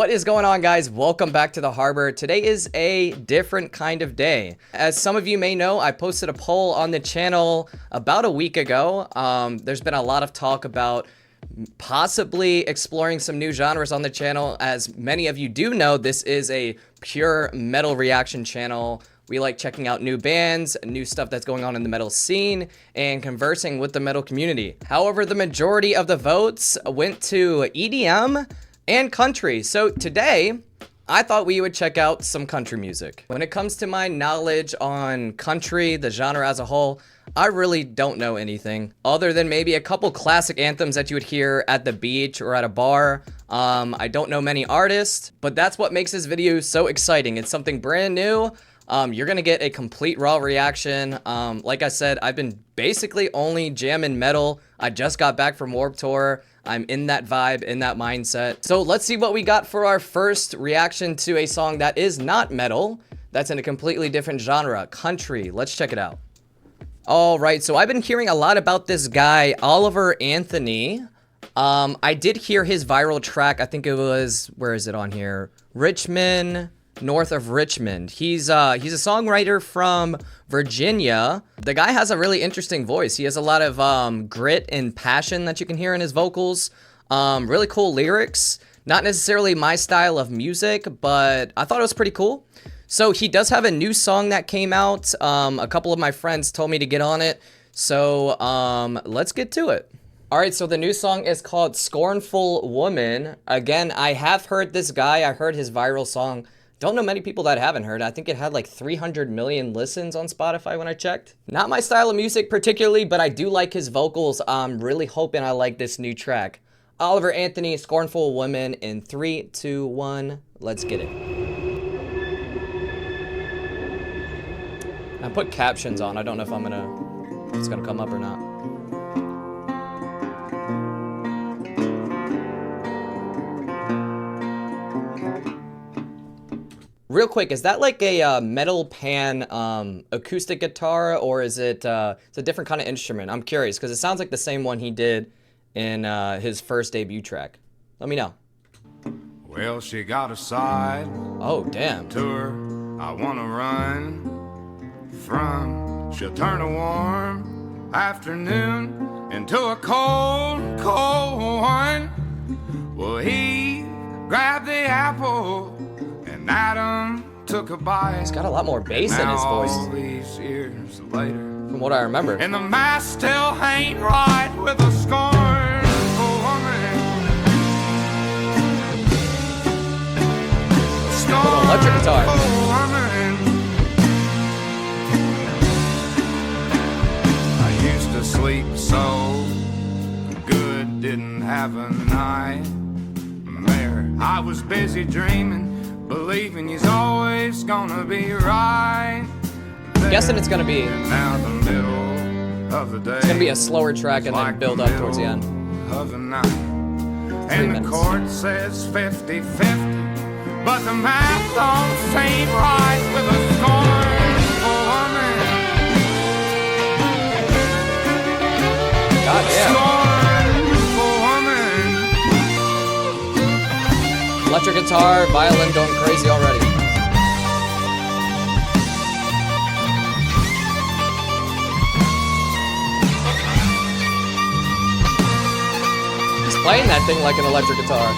What is going on, guys? Welcome back to the harbor. Today is a different kind of day. As some of you may know, I posted a poll on the channel about a week ago. There's been a lot of talk about possibly exploring some new genres on the channel. As many of you do know, this is a pure metal reaction channel. We like checking out new bands, new stuff that's going on in the metal scene, and conversing with the metal community. However, the majority of the votes went to EDM and country. So today, I thought we would check out some country music. When it comes to my knowledge on country, the genre as a whole, I really don't know anything other than maybe a couple classic anthems that you would hear at the beach or at a bar. I don't know many artists, but that's what makes this video so exciting. It's something brand new. You're gonna get a complete raw reaction. Like I said, I've been basically only jamming metal. I just got back from Warped Tour. I'm in that vibe, in that mindset. So let's see what we got for our first reaction to a song that is not metal. That's in a completely different genre, country. Let's check it out. All right, so I've been hearing a lot about this guy, Oliver Anthony. I did hear his viral track. I think it was, where is it on here? Richmond, north of Richmond. He's a songwriter from Virginia. The guy has a really interesting voice. He has a lot of grit and passion that you can hear in his vocals. Really cool lyrics. Not necessarily my style of music, but I thought it was pretty cool. So he does have a new song that came out. A couple of my friends told me to get on it. So let's get to it. All right, so the new song is called Scornful Woman. Again, I have heard this guy. I heard his viral song. Don't know many people that haven't heard. I think it had like 300 million listens on Spotify when I checked. Not my style of music particularly, but I do like his vocals. I'm really hoping I like this new track. Oliver Anthony, Scornful Woman, in 3, 2, 1. Let's get it. I put captions on. I don't know if it's gonna come up or not. Real quick, is that like a metal pan acoustic guitar, or is it it's a different kind of instrument? I'm curious, because it sounds like the same one he did in his first debut track. Let me know. Well, she got a side. Oh, damn. Tour I wanna run from. She'll turn a warm afternoon into a cold, cold one. Well, he grabbed the apple, and Adam took a bite. He's got a lot more bass in his voice. All these years later, from what I remember. and the math still ain't right with a scornful woman. Little electric guitar. Woman. I used to sleep so good, didn't have a nightmare. I was busy dreaming, believing he's always gonna be right there. I'm guessing it's gonna be. Now the middle of the day. It's gonna be a slower track and then build up towards the end. Of the night. And the court says 50-50, but the math don't seem right with a scornful woman. God damn. Scornful woman. Electric guitar, violin going crazy already. He's playing that thing like an electric guitar.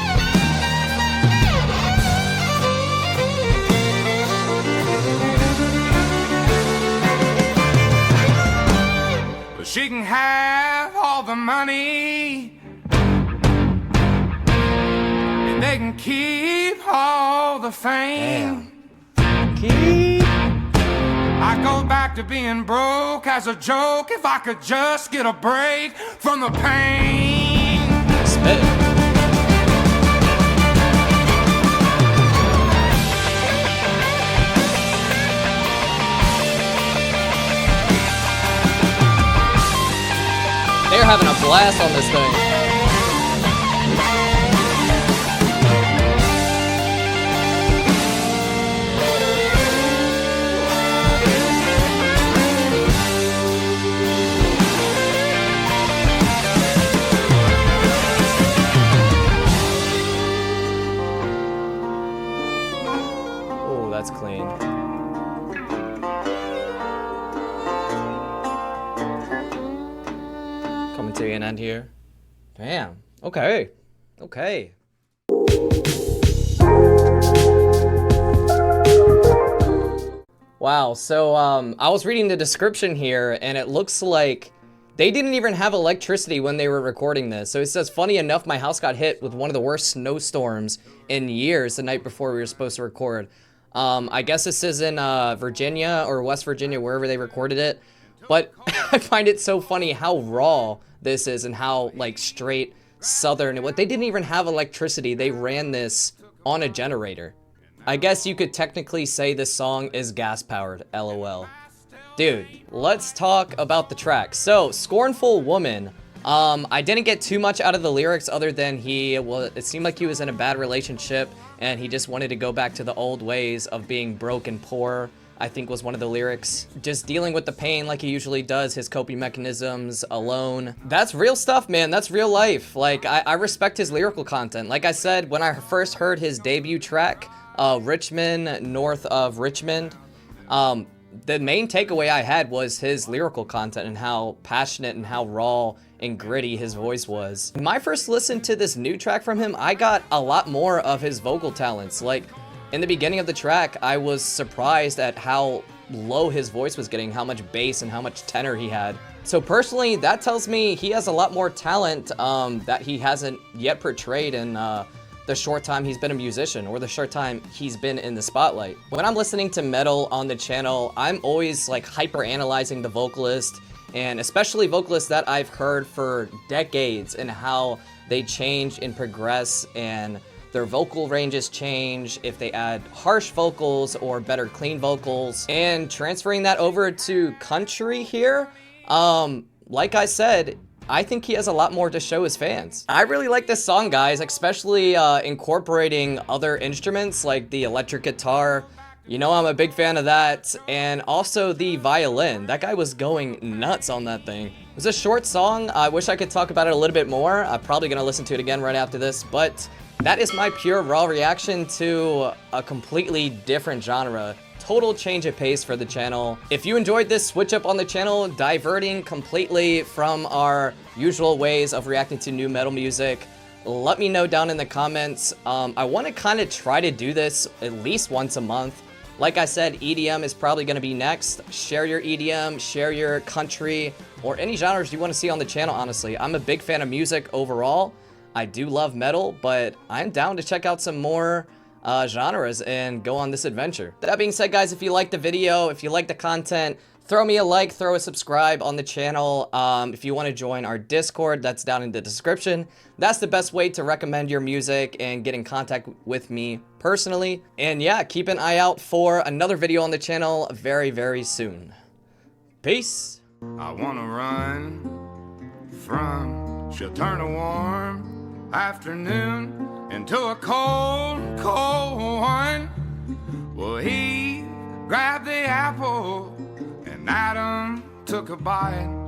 But she can have all the money, they can keep all the fame. Damn. Keep. I go back to being broke as a joke if I could just get a break from the pain. Spit it. They're having a blast on this thing. come to an end here. Damn. Okay. Okay. Wow, so I was reading the description here, and it looks like they didn't even have electricity when they were recording this. So it says, funny enough, my house got hit with one of the worst snowstorms in years the night before we were supposed to record. I guess this is in Virginia or West Virginia, wherever they recorded it. But I find it so funny how raw this is and how like straight southern. What they didn't even have electricity. They ran this on a generator. I guess you could technically say this song is gas powered, LOL. Dude, let's talk about the track. So, Scornful Woman. I didn't get too much out of the lyrics other than it seemed like he was in a bad relationship and he just wanted to go back to the old ways of being broke and poor, I think was one of the lyrics. Just dealing with the pain like he usually does, his coping mechanisms alone. That's real stuff, man. That's real life. Like, I respect his lyrical content. Like I said, when I first heard his debut track, Richmond, north of Richmond, the main takeaway I had was his lyrical content and how passionate and how raw and gritty his voice was. When I first listened to this new track from him, I got a lot more of his vocal talents. Like, in the beginning of the track, I was surprised at how low his voice was getting, how much bass and how much tenor he had. So personally, that tells me he has a lot more talent that he hasn't yet portrayed in the short time he's been a musician or the short time he's been in the spotlight. When I'm listening to metal on the channel, I'm always like hyper analyzing the vocalist, and especially vocalists that I've heard for decades and how they change and progress and their vocal ranges change if they add harsh vocals or better clean vocals. And transferring that over to country here, like I said, I think he has a lot more to show his fans. I really like this song, guys, especially incorporating other instruments like the electric guitar. You know, I'm a big fan of that. And also the violin. That guy was going nuts on that thing. It was a short song. I wish I could talk about it a little bit more. I'm probably gonna listen to it again right after this, but that is my pure raw reaction to a completely different genre. Total change of pace for the channel. If you enjoyed this switch up on the channel, diverting completely from our usual ways of reacting to new metal music, let me know down in the comments. I want to kind of try to do this at least once a month. Like I said, EDM is probably going to be next. Share your EDM, share your country, or any genres you want to see on the channel, honestly. I'm a big fan of music overall. I do love metal, but I'm down to check out some more genres and go on this adventure. That being said, guys, if you liked the video, if you like the content, throw me a like, throw a subscribe on the channel. If you want to join our Discord, that's down in the description. That's the best way to recommend your music and get in contact with me personally. And yeah, keep an eye out for another video on the channel very, very soon. Peace. I wanna run from, she'll turn a warm afternoon into a cold, cold one. Well, he grabbed the apple and Adam took a bite.